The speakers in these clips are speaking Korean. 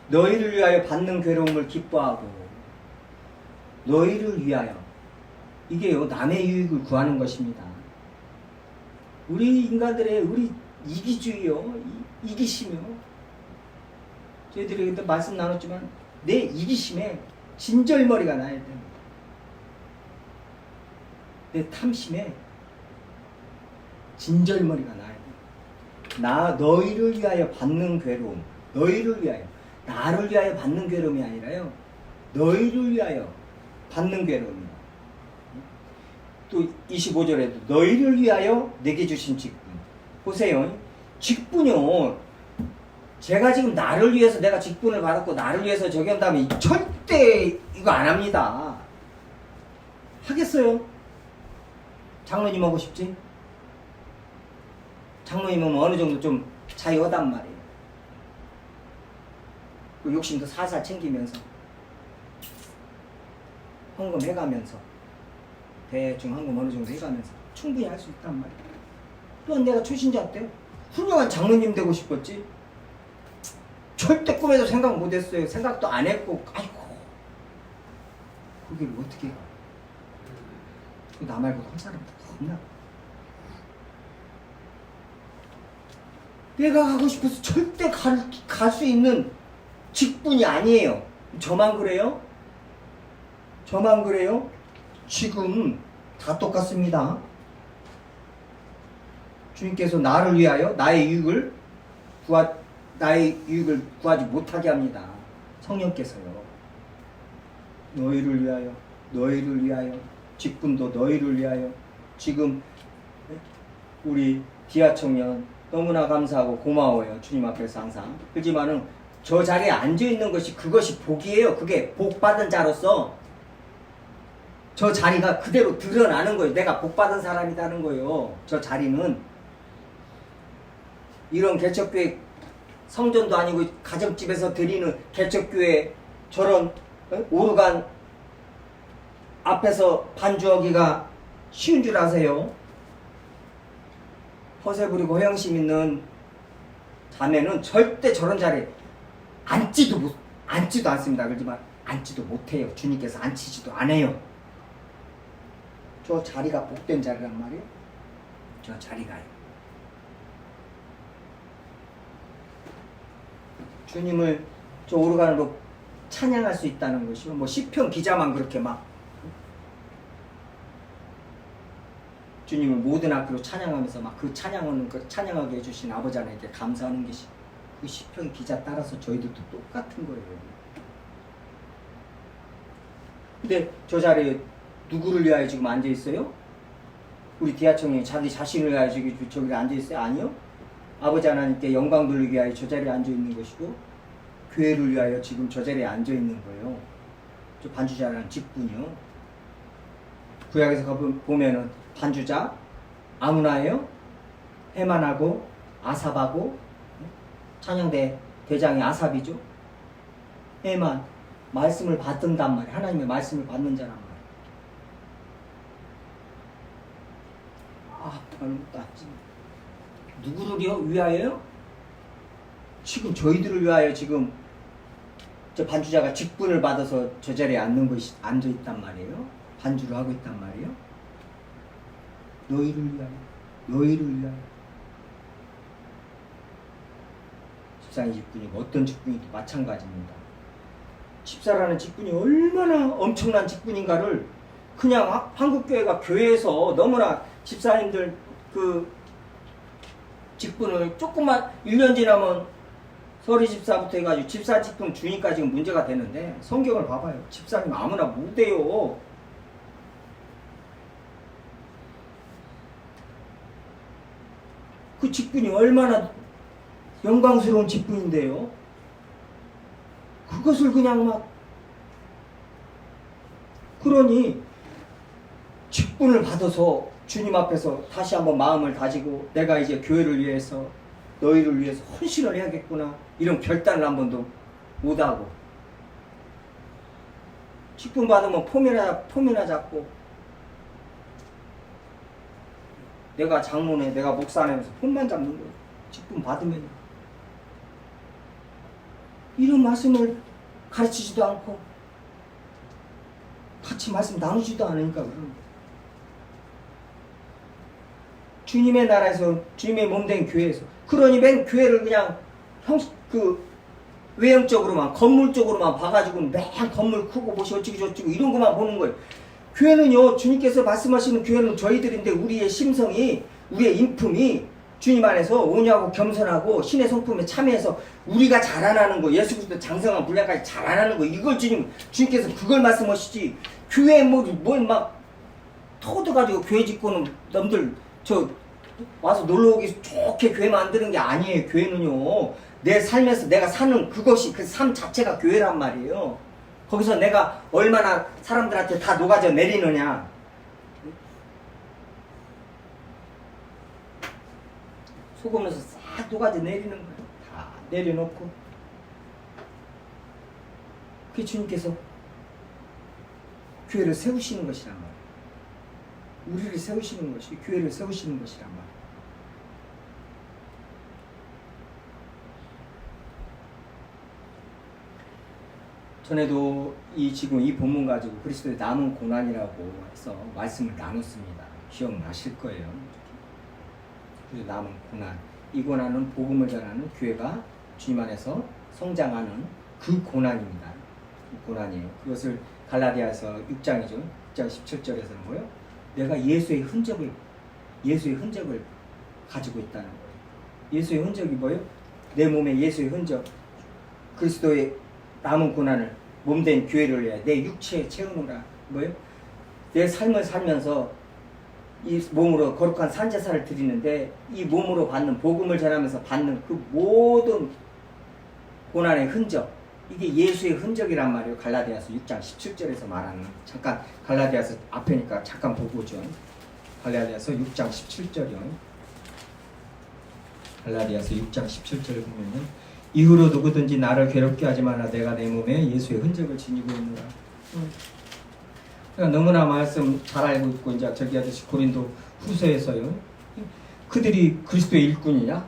너희를 위하여 받는 괴로움을 기뻐하고 너희를 위하여 이게요 남의 유익을 구하는 것입니다. 우리 인간들의 우리 이기주의요 이기심이요. 저희들이 그때 말씀 나눴지만 내 이기심에 진절머리가 나야 됩니다. 내 탐심에 진절머리가 나야 됩니다. 너희를 위하여 받는 괴로움, 너희를 위하여, 나를 위하여 받는 괴로움이 아니라요 너희를 위하여 받는 괴로움이다. 또 25절에도 너희를 위하여 내게 주신 직분. 보세요. 직분이요. 제가 지금 나를 위해서 내가 직분을 받았고 나를 위해서 저기 한다면 절대 이거 안 합니다. 하겠어요? 장로님 하고 싶지? 장로님은 어느 정도 좀 자유하단 말이에요. 그 욕심도 살살 챙기면서 헌금 해가면서 대충 헌금 어느 정도 해가면서 충분히 할 수 있단 말이에요. 또한 내가 초신자 때 훌륭한 장로님 되고 싶었지 절대 꿈에도 생각 못했어요. 생각도 안 했고 아이고 거기를 어떻게 가. 나 말고도 한 사람도 없나. 내가 가고 싶어서 절대 갈 수 있는 직분이 아니에요. 저만 그래요? 저만 그래요? 지금 다 똑같습니다. 주님께서 나를 위하여 나의 유익을 구하지 못하게 합니다. 성령께서요. 너희를 위하여, 너희를 위하여, 직분도 너희를 위하여. 지금 우리 디아 청년 너무나 감사하고 고마워요. 주님 앞에서 항상. 그렇지만은 저 자리에 앉아있는 것이 그것이 복이에요. 그게 복받은 자로서 저 자리가 그대로 드러나는 거예요. 내가 복받은 사람이라는 거예요. 저 자리는 이런 개척교회 성전도 아니고 가정집에서 드리는 개척교회 저런 오르간 앞에서 반주하기가 쉬운 줄 아세요? 허세 부리고 허영심 있는 자매는 절대 저런 자리에 앉지도 않습니다. 그렇지만 앉지도 못해요. 주님께서 앉히지도 않아요. 저 자리가 복된 자리란 말이에요. 저 자리가요. 주님을 저 오르간으로 찬양할 수 있다는 것이요. 뭐 시편 기자만 그렇게 막 주님을 모든 학교로 찬양하면서 막 그 찬양하게 해주신 아버지 하나님께 감사하는 것이 그 시편 기자 따라서 저희들도 똑같은 거예요. 근데 저 자리에 누구를 위하여 지금 앉아 있어요? 우리 디아청이 자기 자신을 위하여 저기 앉아 있어요? 아니요. 아버지 하나님께 영광 돌리기 위하여 저 자리에 앉아 있는 것이고 교회를 위하여 지금 저 자리에 앉아 있는 거예요. 저 반주자라는 직분이요. 구약에서 보면은 반주자 아무나예요. 해만하고 아삽하고 찬양대 대장이 아삽이죠. 해만 말씀을 받는단 말이에요. 하나님의 말씀을 받는 자란 말이에요. 별것도 아니지. 누구를 위하여요? 지금 저희들을 위하여 지금 저 반주자가 직분을 받아서 저 자리에 앉아 있단 말이에요. 반주를 하고 있단 말이에요. 너희를 위하여, 너희를 위하여. 집사의 직분이 어떤 직분이도 마찬가지입니다. 집사라는 직분이 얼마나 엄청난 직분인가를 그냥 한국교회가 교회에서 너무나 집사님들 그 직분을 조금만 1년 지나면 서리 집사부터 해가지고 집사 직분 주니까 지금 문제가 되는데 성경을 봐봐요. 집사님 아무나 못해요. 그 직분이 얼마나 영광스러운 직분인데요. 그것을 그냥 막 그러니 직분을 받아서 주님 앞에서 다시 한번 마음을 다지고 내가 이제 교회를 위해서 너희를 위해서 헌신을 해야겠구나 이런 결단을 한 번도 못하고 직분 받으면 폼이나 잡고 내가 장로네 내가 목사네 하면서 폼만 잡는 거예요. 직분 받으면 이런 말씀을 가르치지도 않고 같이 말씀 나누지도 않으니까 그런 거예요. 주님의 나라에서, 주님의 몸된 교회에서, 그러니 맨 교회를 그냥 외형적으로만, 건물적으로만 봐가지고 맨 건물 크고 뭐시 어찌고 저찌고 이런 것만 보는 거예요. 교회는요, 주님께서 말씀하시는 교회는 저희들인데, 우리의 심성이, 우리의 인품이 주님 안에서 온유하고 겸손하고 신의 성품에 참여해서 우리가 자라나는 거, 예수 그리스도 장성한 분량까지 자라나는 거, 이걸 주님께서 그걸 말씀하시지, 교회에 막 터득가지고 교회 짓고는 남들 와서 놀러 오기 좋게 교회 만드는 게 아니에요. 교회는요, 내 삶에서 내가 사는 그것이, 그 삶 자체가 교회란 말이에요. 거기서 내가 얼마나 사람들한테 다 녹아져 내리느냐. 속으면서 싹 녹아져 내리는 거예요. 다 내려놓고. 그게 주님께서 교회를 세우시는 것이란 말이에요. 우리를 세우시는 것이, 교회를 세우시는 것이란 말이에요. 전에도 지금 이 본문 가지고 그리스도의 남은 고난이라고 해서 말씀을 나눴습니다. 기억나실 거예요. 그리스도의 남은 고난. 이 고난은 복음을 전하는 교회가 주님 안에서 성장하는 그 고난입니다. 고난이에요. 그것을 갈라디아서 6장이죠. 6장 17절에서는 뭐예요? 내가 예수의 흔적을 가지고 있다는 거예요. 예수의 흔적이 뭐예요? 내 몸에 예수의 흔적, 그리스도의 남은 고난을 몸된 교회를 위해 내 육체에 채우노라. 뭐예요? 내 삶을 살면서 이 몸으로 거룩한 산제사를 드리는데, 이 몸으로 받는, 복음을 전하면서 받는 그 모든 고난의 흔적, 이게 예수의 흔적이란 말이에요. 갈라디아서 6장 17절에서 말하는. 잠깐 갈라디아서 앞에니까 잠깐 보고 오죠. 갈라디아서 6장 17절이요. 갈라디아서 6장 17절을 보면은, 이후로 누구든지 나를 괴롭게 하지 마라. 내가 내 몸에 예수의 흔적을 지니고 있노라. 그러니까 너무나 말씀 잘 알고 있고, 이제 저기 하듯이 고린도 후서에서요, 그들이 그리스도의 일꾼이냐?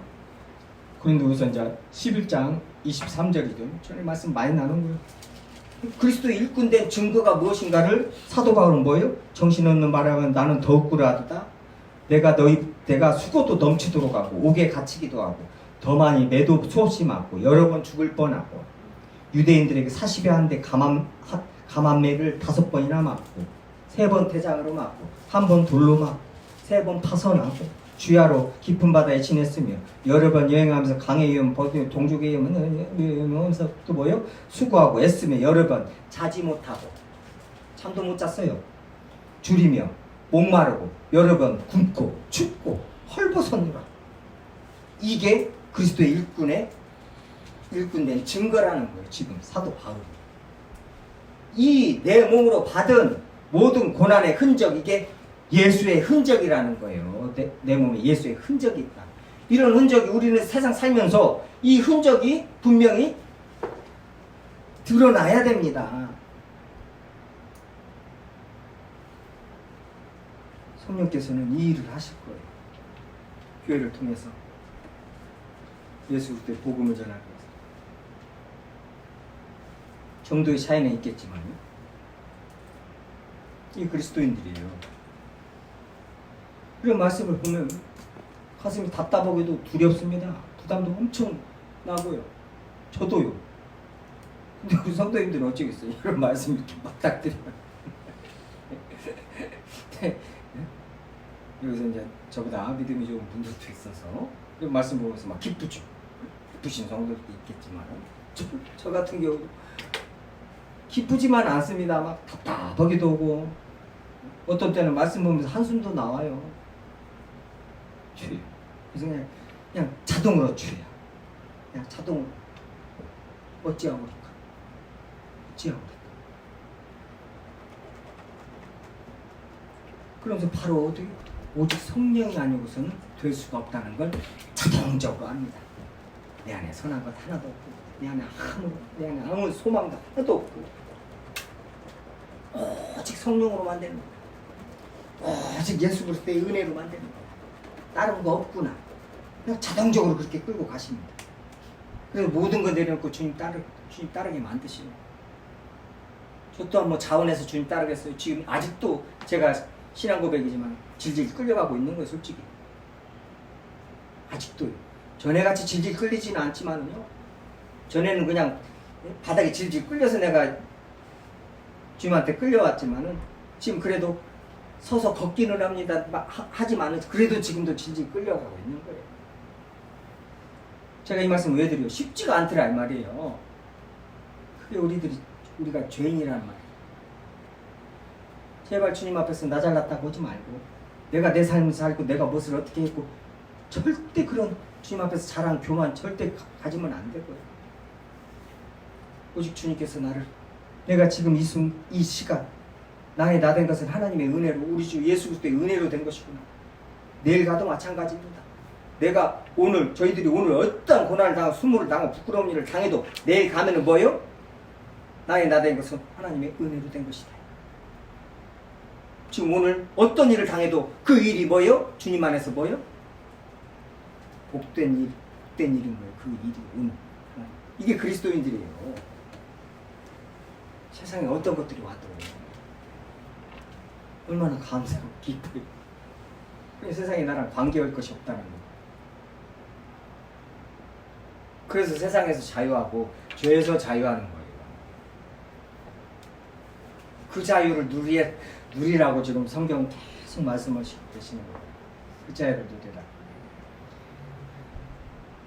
고린도 후서 이제 11장 23절이죠. 전에 말씀 많이 나눈 거예요. 그리스도의 일꾼된 증거가 무엇인가를 사도 바울은 뭐예요? 정신없는 말하면 나는 더욱구라 하도다. 내가 수고도 넘치도록 하고 옥에 갇히기도 하고 더 많이 매도 수없이 맞고 여러 번 죽을 뻔하고 유대인들에게 40여 한 대 감한매를 5번이나 맞고 3번 대장으로 맞고 1번 돌로 맞고 3번 파선하고 주야로 깊은 바다에 지냈으며 여러 번 여행하면서 강에 위험, 동족에 위험하면서 또 뭐요? 수고하고 애쓰며 여러 번 자지 못하고 잠도 못 잤어요. 줄이며 목마르고 여러 번 굶고 춥고 헐벗었노라. 이게 그리스도의 일꾼된 증거라는 거예요. 지금 사도 바울이 이 내 몸으로 받은 모든 고난의 흔적, 이게 예수의 흔적이라는 거예요. 내 몸에 예수의 흔적이 있다. 이런 흔적이 우리는 세상 살면서 이 흔적이 분명히 드러나야 됩니다. 성령께서는 이 일을 하실 거예요. 교회를 통해서 예수 그리스도의 복음을 전하기 위해서. 정도의 차이는 있겠지만요. 이 그리스도인들이에요. 이런 말씀을 보면 가슴이 답답하게도 두렵습니다. 부담도 엄청 나고요. 저도요. 근데 우리 성도님들은 어쩌겠어요? 이런 말씀 이렇게 맞닥뜨리면. 여기서 이제 저보다 믿음이 좋은 분들도 있어서 이런 말씀 보면서 막 기쁘죠. 기쁘신 성도들도 있겠지만 저 같은 경우도 기쁘지만 않습니다. 막 답답하기도 하고 어떤 때는 말씀 보면서 한숨도 나와요. 주여. 그래서 그냥 자동으로 주여. 그냥 자동으로. 어찌하오리까. 그러면서 바로 어떻게 오직 성령이 아니고서는 될 수가 없다는 걸 자동적으로 압니다. 내 안에 선한 것 하나도 없고 내 안에 아무 소망도 하나도 없고 오직 성령으로 만드는 거, 오직 예수 그리스도의 은혜로 만드는 거, 다른 거 없구나. 그냥 자동적으로 그렇게 끌고 가십니다. 그래서 모든 거 내려놓고 주님 따르게 만드시는. 저 또한 뭐 자원해서 주님 따르겠어요. 지금 아직도 제가 신앙 고백이지만 질질 끌려가고 있는 거예요, 솔직히. 아직도요. 전에같이 질질 끌리지는 않지만요. 전에는 그냥 바닥에 질질 끌려서 내가 주님한테 끌려왔지만은 지금 그래도 서서 걷기는 합니다. 하지만은 그래도 지금도 질질 끌려가고 있는 거예요. 제가 이 말씀 왜 드려요? 쉽지가 않더라 이 말이에요. 그게 우리가 죄인이란 말이에요. 제발 주님 앞에서 나 잘났다고 하지 말고 내가 내 삶을 살고 내가 무엇을 어떻게 했고 절대 그런 주님 앞에서 자랑 교만 절대 가지면 안 되고요. 오직 주님께서 나를 내가 지금 이 시간 나의 나 된 것은 하나님의 은혜로 우리 주 예수 그리스도의 은혜로 된 것이구나. 내일 가도 마찬가지입니다. 내가 저희들이 오늘 어떤 고난을 당하고 수모를 당하고 부끄러운 일을 당해도 내일 가면은 뭐예요? 나의 나 된 것은 하나님의 은혜로 된 것이다. 지금 오늘 어떤 일을 당해도 그 일이 뭐예요? 주님 안에서 뭐예요? 복된 일인 거예요. 그 일이 오늘. 이게 그리스도인들이에요. 세상에 어떤 것들이 와도 얼마나 감사하고 기뻐요. 세상에 나랑 관계할 것이 없다는 거. 그래서 세상에서 자유하고 죄에서 자유하는 거예요. 그 자유를 누리라고 지금 성경 계속 말씀하시고 계시는 거예요. 그 자유를 누리라.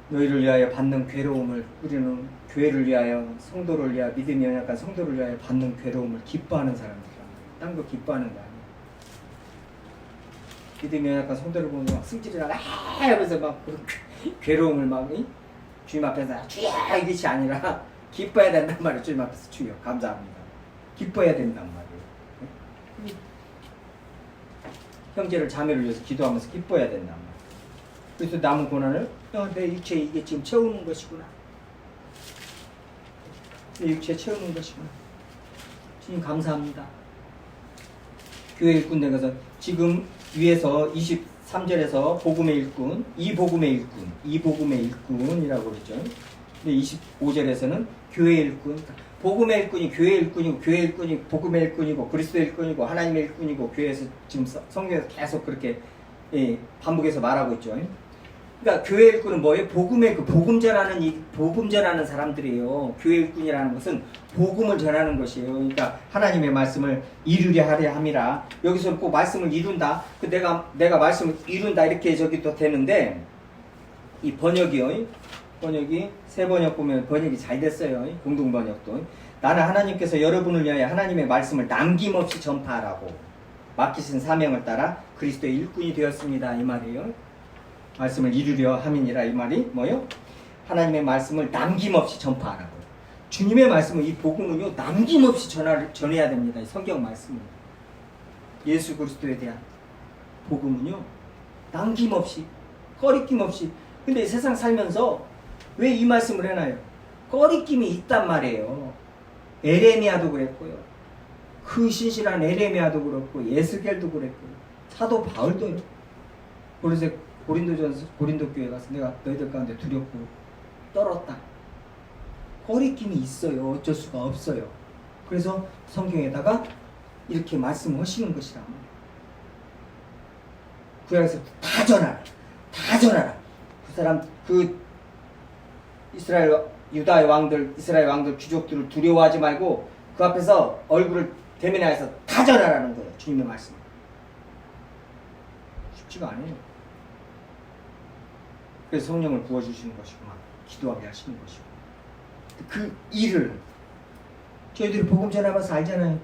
너희를 위하여 받는 괴로움을 우리는 교회를 위하여 성도를 위하여 믿음이 연약한 성도를 위하여 받는 괴로움을 기뻐하는 사람들이라. 딴 거 기뻐하는 거 아니에요. 믿음이 연약한 성도를 보면 막 승질이나 하면서 막 괴로움을 막 주님 앞에서 주여 이것이 아니라 기뻐해야 된단 말이에요. 주님 앞에서 주여 감사합니다. 기뻐해야 된단 말이에요. 형제를 자매를 위해서 기도하면서 기뻐해야 된단 말이에요. 그래서 남은 고난을 내 육체에 이게 지금 채우는 것이구나. 내 육체에 채우는 것이구나. 주님 감사합니다. 교회 일꾼 된 것은 지금 위에서 23절에서 복음의 일꾼, 이 복음의 일꾼이라고 그랬죠. 근데 25절에서는 교회 일꾼, 복음의 일꾼이 교회 일꾼이고, 교회 일꾼이 복음의 일꾼이고, 그리스도의 일꾼이고, 하나님의 일꾼이고, 교회에서 지금 성경에서 계속 그렇게 반복해서 말하고 있죠. 그러니까 교회 일꾼은 뭐예요? 복음 전하는 사람들이에요. 교회 일꾼이라는 것은 복음을 전하는 것이에요. 그러니까 하나님의 말씀을 이루려 하려 함이라. 여기서는 꼭 말씀을 이룬다. 내가 말씀을 이룬다 이렇게 저기도 되는데 이 번역이 새 번역 보면 번역이 잘 됐어요. 공동 번역도 나는 하나님께서 여러분을 위하여 하나님의 말씀을 남김없이 전파하라고 맡기신 사명을 따라 그리스도의 일꾼이 되었습니다. 이 말이에요. 말씀을 이루려 함이니라. 이 말이 뭐요? 하나님의 말씀을 남김없이 전파하라고. 주님의 말씀은 이 복음은요 남김없이 전해야 됩니다. 이 성경 말씀은 예수 그리스도에 대한 복음은요 남김없이 꺼리낌 없이. 근데 세상 살면서 왜 이 말씀을 해놔요? 꺼리낌이 있단 말이에요. 에레미야도 그랬고요. 그 신실한 에레미야도 그렇고 예스겔도 그랬고요. 사도 바울도요. 그래서 고린도 교회 가서 내가 너희들 가운데 두렵고 떨었다. 거리낌이 있어요. 어쩔 수가 없어요. 그래서 성경에다가 이렇게 말씀하시는 것이라. 구약에서 다 전하라. 이스라엘 왕들 귀족들을 두려워하지 말고 그 앞에서 얼굴을 대면해서 다 전하라는 거예요. 주님의 말씀. 쉽지가 않아요. 그래서 성령을 부어주시는 것이고 막 기도하게 하시는 것이고 그 일을 저희들이 복음 전하면서 알잖아요.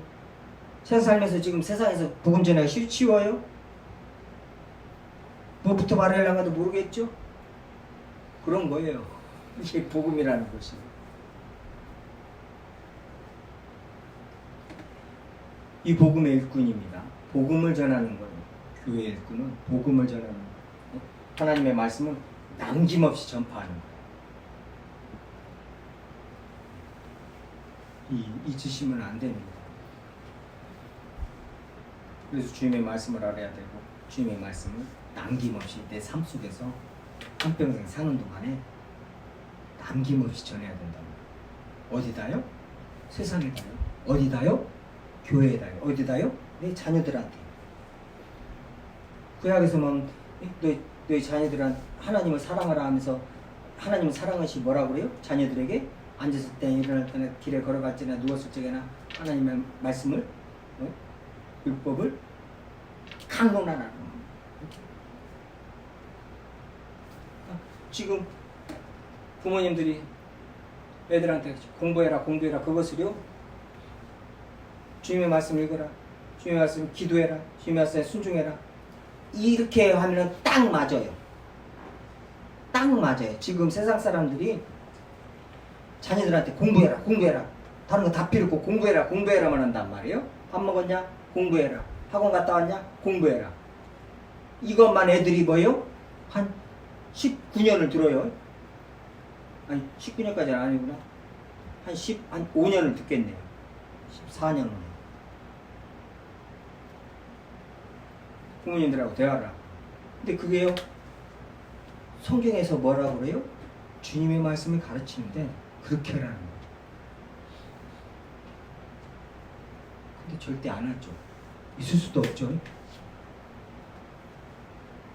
세상 살면서 지금 세상에서 복음 전하기 쉬워요? 뭐부터 말하려고 해도 모르겠죠? 그런 거예요. 이게 복음이라는 것이. 이 복음의 일꾼입니다. 복음을 전하는 거예요. 교회 일꾼은 복음을 전하는 거예요. 하나님의 말씀을 남김없이 전파하는 거예요. 잊으시면 안 됩니다. 그래서 주님의 말씀을 알아야 되고 주님의 말씀을 남김없이 내 삶 속에서 한평생 사는 동안에 남김없이 전해야 된다. 어디다요? 세상에다요. 어디다요? 교회에다요. 어디다요? 내 자녀들한테. 구약에서만 너희 자녀들한 하나님을 사랑하라 하면서 하나님을 사랑하시 뭐라 그래요? 자녀들에게 앉았을 때 일어날 때나 길에 걸어갈 때나 누웠을 적에나 하나님의 말씀을 율법을 강론하라. 지금 부모님들이 애들한테 공부해라 그것을요 주님의 말씀 읽어라, 주님의 말씀 기도해라, 주님의 말씀에 순종해라 이렇게 하면 딱 맞아요. 딱 맞아요. 지금 세상 사람들이 자녀들한테 공부해라 다른 거 다 필요 없고 공부해라만 한단 말이에요. 밥 먹었냐? 공부해라. 학원 갔다 왔냐? 공부해라. 이것만 애들이 뭐예요? 한 19년을 들어요. 아니 19년까지는 아니구나. 한 5년을 듣겠네요. 14년을. 부모님들하고 대화를 하고. 근데 그게요 성경에서 뭐라고 그래요? 주님의 말씀을 가르치는데 그렇게 하라는 거예요. 근데 절대 안 하죠. 있을 수도 없죠.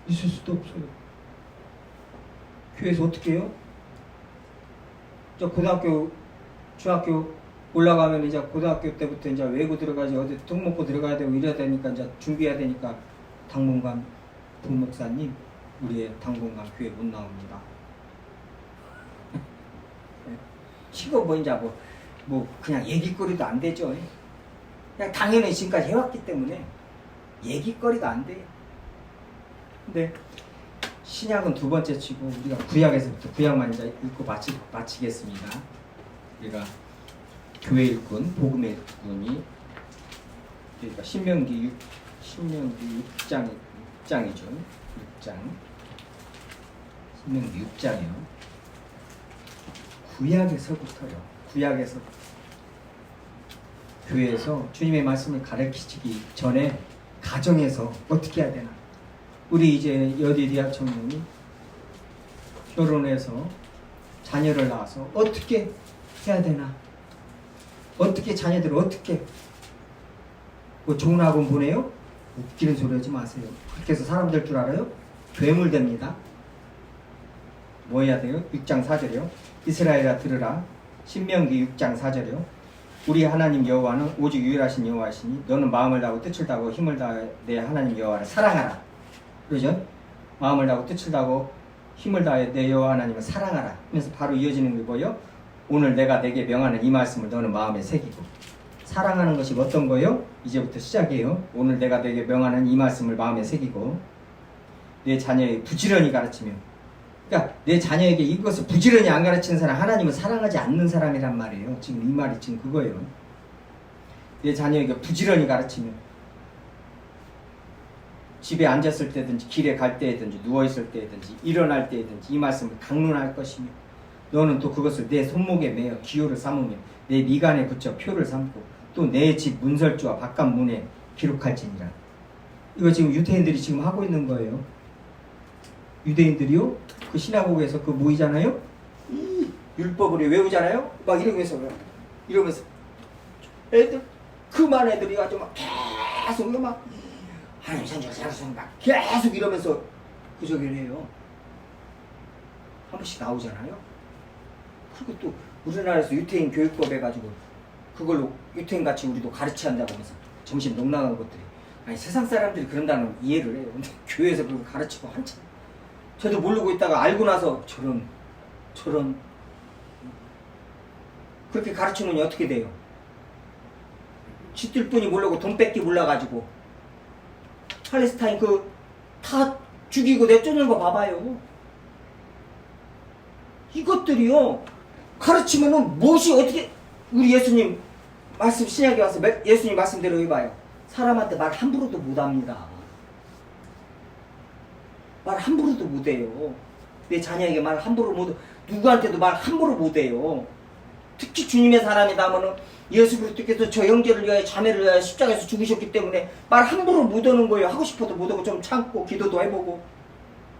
있을 수도 없어요. 교회에서 어떻게 해요? 저 고등학교, 중학교 올라가면 이제 고등학교 때부터 이제 외고 들어가지 어디 똥 먹고 들어가야 되고 이래야 되니까 이제 준비해야 되니까 당분간 부목사님 우리의 당분간 교회 못 나옵니다. 이거 뭐 이제 뭐 그냥 얘기거리도 안 되죠. 그냥 당연히 지금까지 해왔기 때문에 얘기거리가 안 돼요. 근데 신약은 두 번째 치고 우리가 구약에서부터 구약만 이제 읽고 마치겠습니다. 우리가 교회 일꾼, 복음의 일꾼이 그러니까 신명기 6장이죠. 6장. 신명기 6장이요. 구약에서부터요. 구약에서부터. 교회에서 주님의 말씀을 가르치기 전에 가정에서 어떻게 해야 되나. 우리 이제 여디 대학 청년이 결혼해서 자녀를 낳아서 어떻게 해야 되나. 어떻게 자녀들을 어떻게 뭐 좋은 학원 보내요? 웃기는 소리 하지 마세요. 그렇게 해서 사람 될 줄 알아요? 괴물 됩니다. 뭐 해야 돼요? 6장 4절이요. 이스라엘아 들으라. 신명기 6장 4절이요. 우리 하나님 여호와는 오직 유일하신 여호와시니 너는 마음을 다하고 뜻을 다하고 힘을 다해 내 하나님 여호와를 사랑하라. 그러죠? 마음을 다하고 뜻을 다하고 힘을 다해 내 여호와 하나님을 사랑하라. 그래서 바로 이어지는 게 뭐예요? 오늘 내가 내게 명하는 이 말씀을 너는 마음에 새기고. 사랑하는 것이 어떤 거예요? 이제부터 시작이에요. 오늘 내가 내게 명하는 이 말씀을 마음에 새기고 내 자녀에게 부지런히 가르치며. 그러니까 내 자녀에게 이것을 부지런히 안 가르치는 사람 하나님을 사랑하지 않는 사람이란 말이에요. 지금 이 말이 지금 그거예요. 내 자녀에게 부지런히 가르치며 집에 앉았을 때든지 길에 갈 때든지 누워있을 때든지 일어날 때든지 이 말씀을 강론할 것이며 너는 또 그것을 내 손목에 매어 기호를 삼으며 내 미간에 붙여 표를 삼고 또 내 집 문설주와 바깥 문에 기록할지니라. 이거 지금 유대인들이 지금 하고 있는 거예요. 유대인들이요 그 시나고그에서 그 모이잖아요. 율법을 외우잖아요. 막 이러면서 애들 그만 애들이 아주 막 계속 막 하나님 선지자 막 계속 이러면서 그 저기를 해요. 한 번씩 나오잖아요. 그리고 또 우리나라에서 유태인 교육법 해가지고 그걸로 유태인같이 우리도 가르쳐야 한다고 하면서 점심 농락한 것들이 아니 세상 사람들이 그런다는 걸 이해를 해요. 근데 교회에서 그걸 가르치고 한참 저도 모르고 있다가 알고 나서 저런 그렇게 가르치면 어떻게 돼요? 지들뿐이 모르고 돈 뺏기 몰라가지고 팔레스타인 다 죽이고 내쫓는 거 봐봐요. 이것들이요 가르치면은 무엇이 어떻게 우리 예수님 말씀 신약에 와서 예수님 말씀대로 해봐요. 사람한테 말 함부로도 못합니다. 말 함부로도 못해요. 내 자녀에게 말 함부로 못 누구한테도 말 함부로 못해요. 특히 주님의 사람이다 하면은 예수 그리스도께서 저 형제를 위하여 자매를 위하여 십자가에서 죽으셨기 때문에 말 함부로 못하는 거예요. 하고 싶어도 못하고 좀 참고 기도도 해보고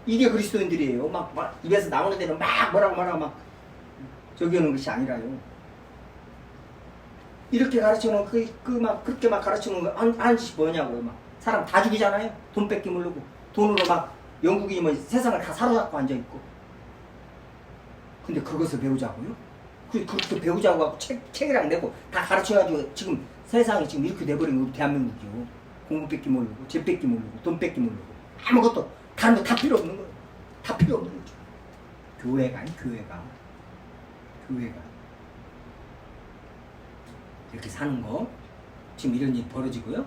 이게 그리스도인들이에요. 막 입에서 나오는 데는 막 뭐라고 말하고 막 저기 오는 것이 아니라요. 이렇게 가르쳐놓은 막 그렇게 막 가르쳐놓은 거 하는 짓이 뭐냐고요. 막 사람 다 죽이잖아요. 돈 뺏기 모르고 돈으로 막 영국인이 뭐 세상을 다 사로잡고 앉아 있고. 근데 그것을 배우자고요? 그렇게 배우자고 하고 책이랑 내고 다 가르쳐가지고 지금 세상이 지금 이렇게 돼버린 우리 대한민국이요. 공부 뺏기 모르고 재 뺏기 모르고 돈 뺏기 모르고 아무것도 다른 거 다 필요 없는 거예요. 다 필요 없는 거죠. 교회가 이렇게 사는 거 지금 이런 일이 벌어지고요.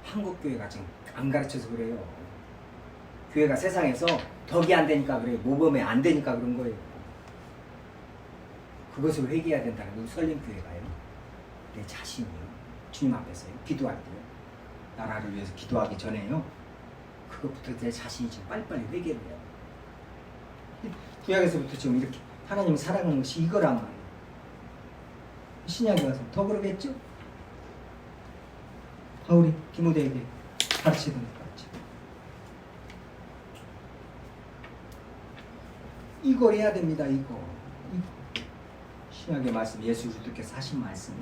한국 교회가 지금 안 가르쳐서 그래요. 교회가 세상에서 덕이 안 되니까 그래요. 모범이 안 되니까 그런 거예요. 그것을 회개해야 된다는 건 설림교회가요. 내 자신이요. 주님 앞에서요. 기도할 때요. 나라를 위해서 기도하기 전에요. 그것부터 내 자신이 지금 빨리빨리 회개를 해요. 구약에서부터 지금 이렇게 하나님 사랑하는 것이 이거란 말이에요. 신약에 와서 더 그러겠죠? 바울이 디모데에게 가르치던 것 같죠. 이걸 해야 됩니다. 이거. 신약의 말씀, 예수 그리스도께서 하신 말씀.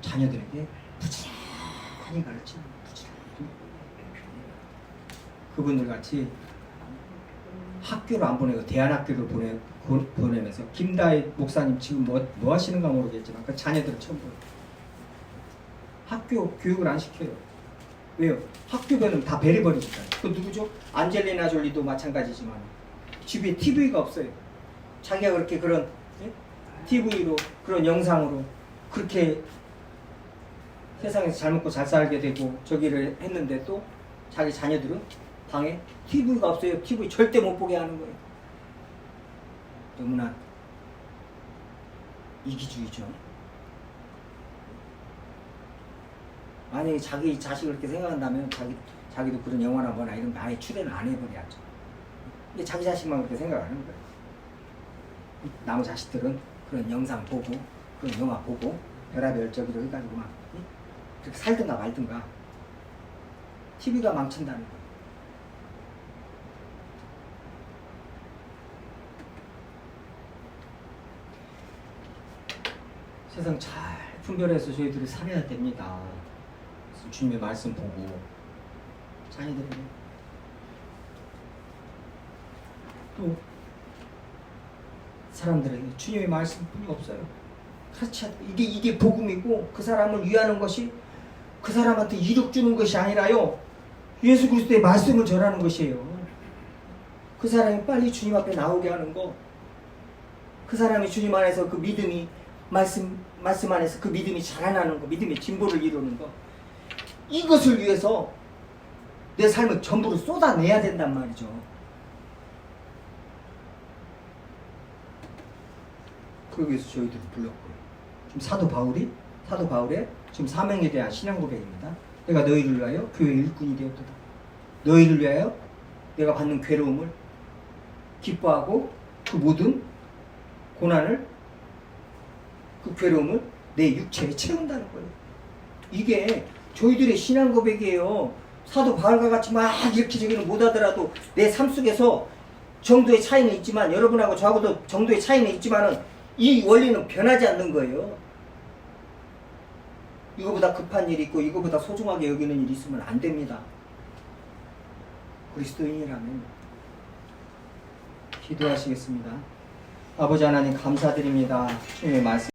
자녀들에게 부지런히 가르치는 부지런히. 그분들 같이 학교를 안 보내고 대안학교를 보내면서 김다희 목사님 지금 뭐 하시는가 모르겠지만 그 자녀들을 처음 보여요. 학교 교육을 안 시켜요. 왜요? 학교별은 다 베리버리니까요. 그 누구죠? 안젤리나 졸리도 마찬가지지만 집에 TV가 없어요. 자기가 그렇게 그런 TV로 그런 영상으로 그렇게 세상에서 잘 먹고 잘 살게 되고 저기를 했는데 또 자기 자녀들은 방에 TV가 없어요. TV 절대 못 보게 하는 거예요. 너무나 이기주의죠. 만약에 자기 자식을 그렇게 생각한다면 자기도 그런 영화나 뭐나 이런 거 아예 출연을 안 해버려야죠. 근데 자기 자식만 그렇게 생각하는 거예요. 남의 자식들은 그런 영상 보고 그런 영화 보고 별의별저기로 해가지고 막 그렇게 살든가 말든가. TV가 망친다는 거예요. 세상 잘 분별해서 저희들이 살아야 됩니다. 그래서 주님의 말씀 보고 자녀들에게 또 사람들에게 주님의 말씀뿐이 없어요. 가르쳐야 돼. 이게 복음이고 그 사람을 위하는 것이 그 사람한테 이득 주는 것이 아니라요. 예수 그리스도의 말씀을 전하는 것이에요. 그 사람이 빨리 주님 앞에 나오게 하는 거. 그 사람이 주님 안에서 그 믿음이 말씀 안에서 그 믿음이 자라나는 거, 믿음의 진보를 이루는 거. 이것을 위해서 내 삶을 전부를 쏟아내야 된단 말이죠. 그러기 위해서 저희들이 불렀고요. 지금 사도 바울의 지금 사명에 대한 신앙 고백입니다. 내가 너희를 위하여 교회 일꾼이 되었도다. 너희를 위하여 내가 받는 괴로움을 기뻐하고 그 모든 고난을 그 괴로움을 내 육체에 채운다는 거예요. 이게 저희들의 신앙 고백이에요. 사도 바울과 같이 막 이렇게 저기는 못하더라도 내 삶 속에서 정도의 차이는 있지만 여러분하고 저하고도 정도의 차이는 있지만은 이 원리는 변하지 않는 거예요. 이거보다 급한 일이 있고 이거보다 소중하게 여기는 일이 있으면 안 됩니다. 그리스도인이라면. 기도하시겠습니다. 아버지 하나님 감사드립니다. 주님의 말씀